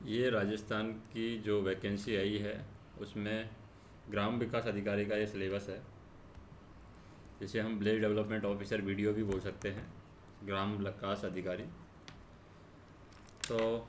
ये राजस्थान की जो वैकेंसी आई है उसमें ग्राम विकास अधिकारी का ये सिलेबस है, जिसे हम विलेज डेवलपमेंट ऑफिसर वीडियो भी बोल सकते हैं, ग्राम विकास अधिकारी। तो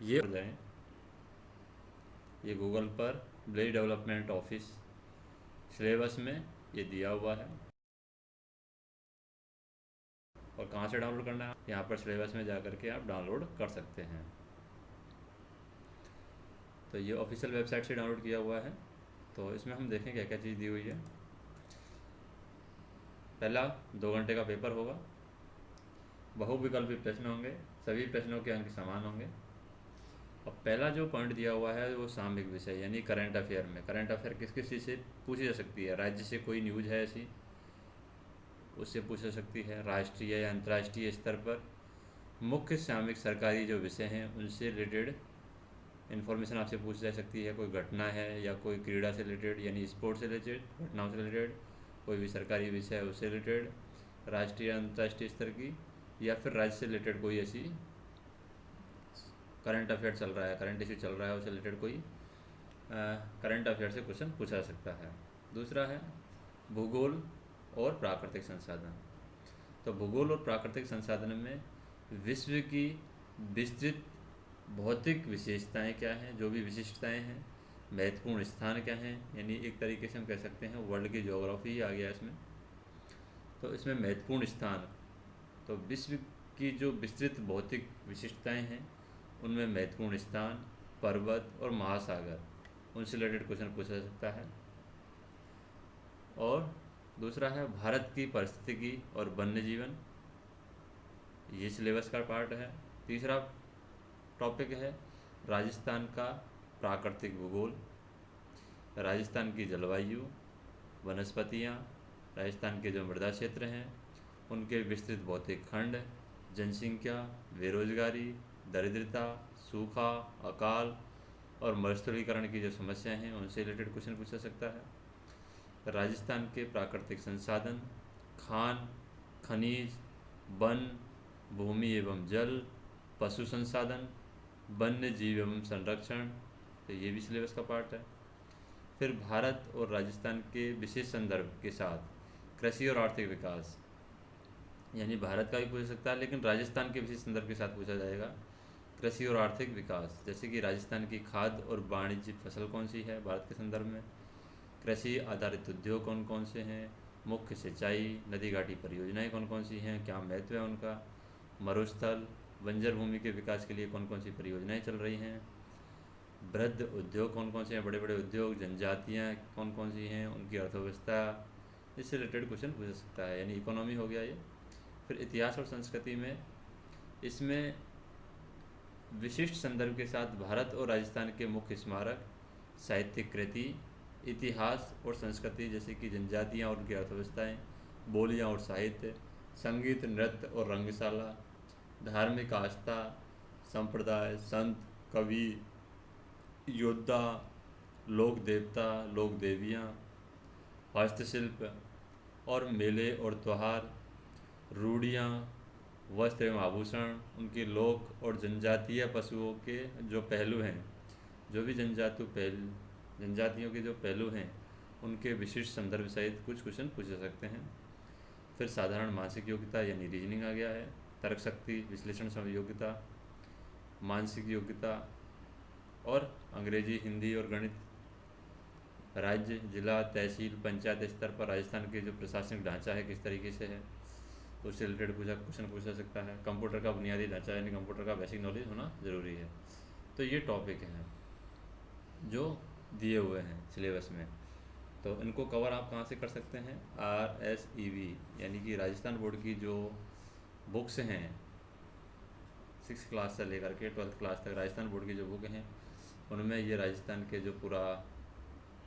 ये हो जाए, ये गूगल पर विलेज डेवलपमेंट ऑफिस सिलेबस में ये दिया हुआ है। और कहाँ से डाउनलोड करना है, यहाँ पर सिलेबस में जा कर के आप डाउनलोड कर सकते हैं। तो ये ऑफिशियल वेबसाइट से डाउनलोड किया हुआ है। तो इसमें हम देखें क्या क्या चीज़ दी हुई है। पहला 2 घंटे का पेपर होगा, बहुविकल्पी प्रश्न होंगे, सभी प्रश्नों के अंक समान होंगे। और पहला जो पॉइंट दिया हुआ है वो सामयिक विषय यानी करंट अफेयर में। करंट अफेयर किस किस चीज़ से पूछी जा सकती है, राज्य से कोई न्यूज़ है ऐसी, उससे पूछ जा सकती है। राष्ट्रीय या अंतर्राष्ट्रीय स्तर पर मुख्य सामयिक सरकारी जो विषय हैं उनसे रिलेटेड इन्फॉर्मेशन आपसे पूछ जा सकती है। कोई घटना है या कोई क्रीड़ा से रिलेटेड यानी स्पोर्ट्स से रिलेटेड घटनाओं से रिलेटेड, कोई भी सरकारी विषय है उससे रिलेटेड, राष्ट्रीय अंतर्राष्ट्रीय स्तर की, या फिर राज्य से रिलेटेड कोई ऐसी करंट अफेयर चल रहा है, करंट इशू चल रहा है, उससे रिलेटेड कोई करंट अफेयर से क्वेश्चन पूछा जा सकता है। दूसरा है भूगोल और प्राकृतिक संसाधन। तो भूगोल और प्राकृतिक संसाधन में विश्व की विस्तृत भौतिक विशेषताएं क्या हैं, जो भी विशिष्टताएं हैं, महत्वपूर्ण स्थान क्या हैं, यानी एक तरीके से हम कह सकते हैं वर्ल्ड की ज्योग्राफी ही आ गया इसमें। तो इसमें महत्वपूर्ण स्थान, तो विश्व की जो विस्तृत भौतिक विशिष्टताएं हैं उनमें महत्वपूर्ण स्थान, पर्वत और महासागर, उनसे रिलेटेड क्वेश्चन पूछा जा सकता है। और दूसरा है भारत की पारिस्थितिकी और वन्य जीवन, ये सिलेबस का पार्ट है। तीसरा टॉपिक है राजस्थान का प्राकृतिक भूगोल, राजस्थान की जलवायु, वनस्पतियाँ, राजस्थान के जो मृदा क्षेत्र हैं उनके विस्तृत भौतिक खंड, जनसंख्या, बेरोजगारी, दरिद्रता, सूखा, अकाल और मरुस्थलीकरण की जो समस्याएं हैं उनसे रिलेटेड क्वेश्चन पूछा सकता है। राजस्थान के प्राकृतिक संसाधन, खान, खनिज, वन, भूमि एवं जल, पशु संसाधन, वन्य जीव एवं संरक्षण, तो ये भी सिलेबस का पार्ट है। फिर भारत और राजस्थान के विशेष संदर्भ के साथ कृषि और आर्थिक विकास, यानी भारत का भी पूछ सकता है लेकिन राजस्थान के विशेष संदर्भ के साथ पूछा जाएगा। कृषि और आर्थिक विकास, जैसे कि राजस्थान की खाद्य और वाणिज्य फसल कौन सी है भारत के संदर्भ में, कृषि आधारित उद्योग कौन कौन से हैं, मुख्य सिंचाई नदी घाटी परियोजनाएं कौन कौन सी हैं, क्या महत्व है उनका, मरुस्थल बंजर भूमि के विकास के लिए कौन कौन सी परियोजनाएं चल रही हैं, वृहद उद्योग कौन कौन से हैं, बड़े बड़े उद्योग, जनजातियाँ कौन कौन सी हैं, उनकी अर्थव्यवस्था, इससे रिलेटेड क्वेश्चन पूछ सकता है, यानी इकोनॉमी हो गया ये। फिर इतिहास और संस्कृति में, इसमें विशिष्ट संदर्भ के साथ भारत और राजस्थान के मुख्य स्मारक, साहित्यिक कृति, इतिहास और संस्कृति जैसे कि जनजातियाँ और उनकी अर्थव्यवस्थाएँ, बोलियाँ और साहित्य, संगीत, नृत्य और रंगशाला, धार्मिक आस्था, संप्रदाय, संत, कवि, योद्धा, लोक देवता, लोक देवियाँ, हस्तशिल्प और मेले और त्योहार, रूढ़ियाँ, वस्त्र एवं आभूषण, उनके लोक और जनजातीय पशुओं के जो पहलू हैं, जो भी जनजातियों के जो पहलू हैं उनके विशिष्ट संदर्भ सहित कुछ क्वेश्चन पूछे जा सकते हैं। फिर साधारण मानसिक योग्यता यानी रीजनिंग आ गया है, तर्क शक्ति, विश्लेषण योग्यता, मानसिक योग्यता, और अंग्रेजी, हिंदी और गणित। राज्य, जिला, तहसील, पंचायत स्तर पर राजस्थान के जो प्रशासनिक ढांचा है किस तरीके से है, उससे रिलेटेड क्वेश्चन पूछा जा सकता है। कंप्यूटर का बुनियादी ढांचा यानी कंप्यूटर का बेसिक नॉलेज होना ज़रूरी है। तो ये टॉपिक हैं जो दिए हुए हैं सिलेबस में। तो इनको कवर आप कहाँ से कर सकते हैं, RSEV यानी कि राजस्थान बोर्ड की जो बुक्स हैं 6 क्लास से लेकर के 12th क्लास तक राजस्थान बोर्ड की जो बुक हैं उनमें ये राजस्थान के जो पूरा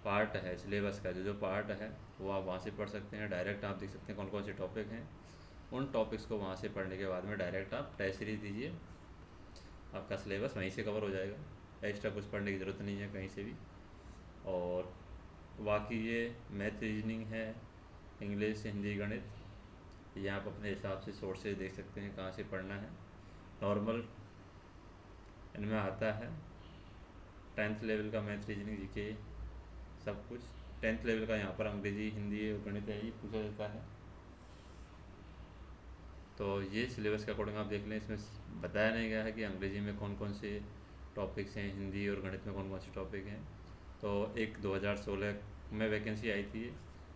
पार्ट है सिलेबस का, जो जो पार्ट है वो आप वहाँ से पढ़ सकते हैं। डायरेक्ट आप देख सकते हैं कौन कौन से टॉपिक हैं। उन टॉपिक्स को वहाँ से पढ़ने के बाद में डायरेक्ट आप टेस्ट सीरीज दीजिए, आपका सिलेबस वहीं से कवर हो जाएगा। एक्स्ट्रा कुछ पढ़ने की ज़रूरत नहीं है कहीं से भी। और बाकी ये मैथ रीजनिंग है, इंग्लिश, हिंदी, गणित, ये आप अपने हिसाब से सोर्सेज देख सकते हैं कहाँ से पढ़ना है। नॉर्मल इनमें आता है 10th लेवल का मैथ रीजनिंग जीके सब कुछ। 10th लेवल का यहाँ पर अंग्रेजी, हिंदी और गणित है, ये पूछा जाता है। तो ये सिलेबस के अकॉर्डिंग आप देख लें। इसमें बताया नहीं गया है कि अंग्रेजी में कौन कौन से टॉपिक्स हैं, हिंदी और गणित में कौन कौन से टॉपिक हैं। तो एक 2016 में वैकेंसी आई थी,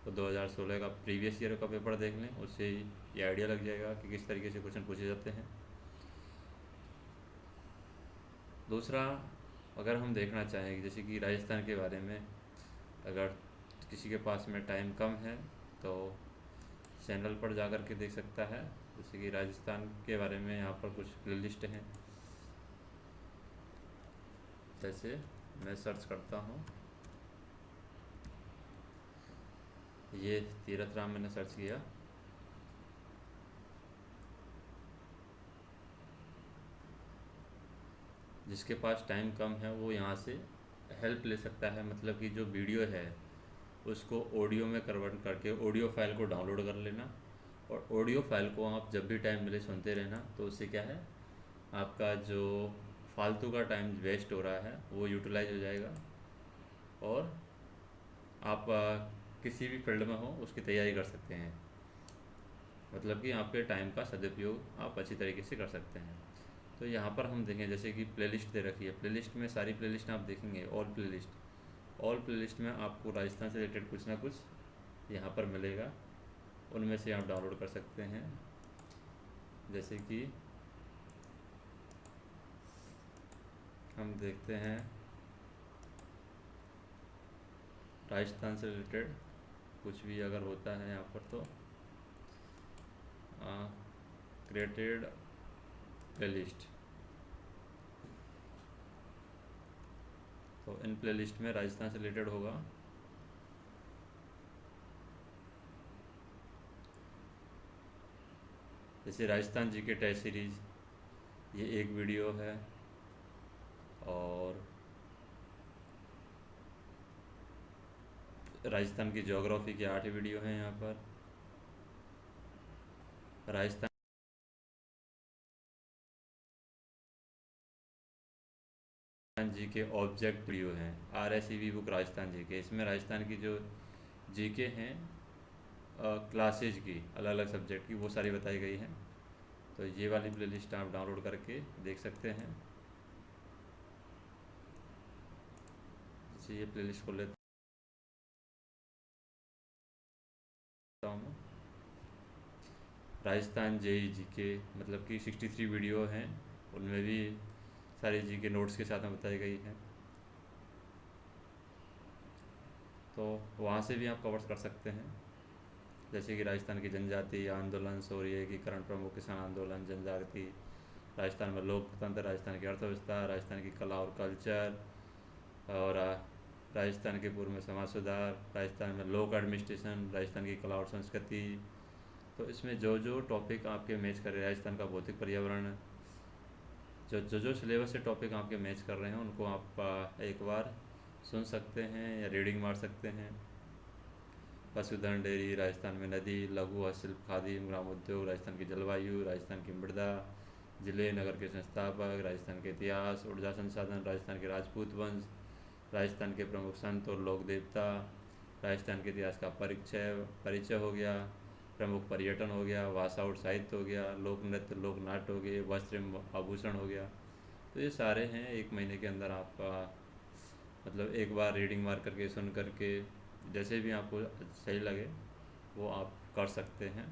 तो 2016 का प्रीवियस ईयर का पेपर देख लें, उससे ये आइडिया लग जाएगा कि किस तरीके से क्वेश्चन पूछे जाते हैं। दूसरा, अगर हम देखना चाहें कि जैसे कि राजस्थान के बारे में, अगर किसी के पास में टाइम कम है तो चैनल पर जा कर के देख सकता है। जैसे कि राजस्थान के बारे में यहाँ पर कुछ प्लेलिस्ट हैं। जैसे मैं सर्च करता हूँ, ये तीरथ राम मैंने सर्च किया, जिसके पास टाइम कम है वो यहाँ से हेल्प ले सकता है। मतलब कि जो वीडियो है उसको ऑडियो में कन्वर्ट करके ऑडियो फाइल को डाउनलोड कर लेना, और ऑडियो फाइल को आप जब भी टाइम मिले सुनते रहना। तो उससे क्या है, आपका जो फालतू का टाइम वेस्ट हो रहा है वो यूटिलाइज हो जाएगा, और आप किसी भी फील्ड में हो उसकी तैयारी कर सकते हैं। मतलब कि आपके टाइम का सदुपयोग आप अच्छी तरीके से कर सकते हैं। तो यहाँ पर हम देखें जैसे कि प्लेलिस्ट दे रखी है, प्लेलिस्ट में सारी प्लेलिस्ट आप देखेंगे, ऑल प्लेलिस्ट में आपको राजस्थान से रिलेटेड कुछ ना कुछ यहाँ पर मिलेगा। उनमें से आप डाउनलोड कर सकते हैं। जैसे कि हम देखते हैं राजस्थान से रिलेटेड कुछ भी अगर होता है यहाँ पर, तो क्रिएटेड प्लेलिस्ट, तो इन प्लेलिस्ट में राजस्थान से रिलेटेड होगा। जैसे राजस्थान जी के टेस्ट सीरीज़, ये एक वीडियो है। और राजस्थान की ज्योग्राफी की 8 वीडियो हैं यहाँ पर। राजस्थान जी के ऑब्जेक्ट वीडियो हैं, RSEB बुक राजस्थान जी के। इसमें राजस्थान की जो जीके हैं क्लासेज की, अलग अलग सब्जेक्ट की, वो सारी बताई गई हैं। तो ये वाली प्लेलिस्ट आप डाउनलोड करके देख सकते हैं। जैसे ये प्लेलिस्ट खोल लेता हूँ मैं, राजस्थान JEE जीके, मतलब कि 63 वीडियो हैं, उनमें भी सारी जीके नोट्स के साथ में बताई गई हैं। तो वहाँ से भी आप कवर कर सकते हैं। जैसे कि राजस्थान की जनजाति आंदोलन, शौर्य एकीकरण, प्रमुख किसान आंदोलन, जनजाति, राजस्थान में लोकतंत्र, राजस्थान की अर्थव्यवस्था, राजस्थान की कला और कल्चर, और राजस्थान के पूर्व में समाज सुधार, राजस्थान में लोक एडमिनिस्ट्रेशन, राजस्थान की कला और संस्कृति। तो इसमें जो जो टॉपिक आपके मैच कर रहे हैं, राजस्थान का भौतिक पर्यावरण, जो सिलेबस से टॉपिक आपके मैच कर रहे हैं उनको आप एक बार सुन सकते हैं या रीडिंग मार सकते हैं। पशुधन, डेयरी, राजस्थान में नदी, लघु हस्तशिल्प, खादी, ग्राम उद्योग, राजस्थान की जलवायु, राजस्थान की मृदा, जिले नगर के संस्थापक, राजस्थान के इतिहास, ऊर्जा संसाधन, राजस्थान के राजपूत वंश, राजस्थान के प्रमुख संत और लोक देवता, राजस्थान के इतिहास का परिचय हो गया, प्रमुख पर्यटन हो गया, भाषा और साहित्य हो गया, लोक नृत्य, लोक नाट्य हो गए, वस्त्र आभूषण हो गया। तो ये सारे हैं, एक महीने के अंदर आपका मतलब एक बार रीडिंग मार करके, सुन करके, जैसे भी आपको सही लगे वो आप कर सकते हैं।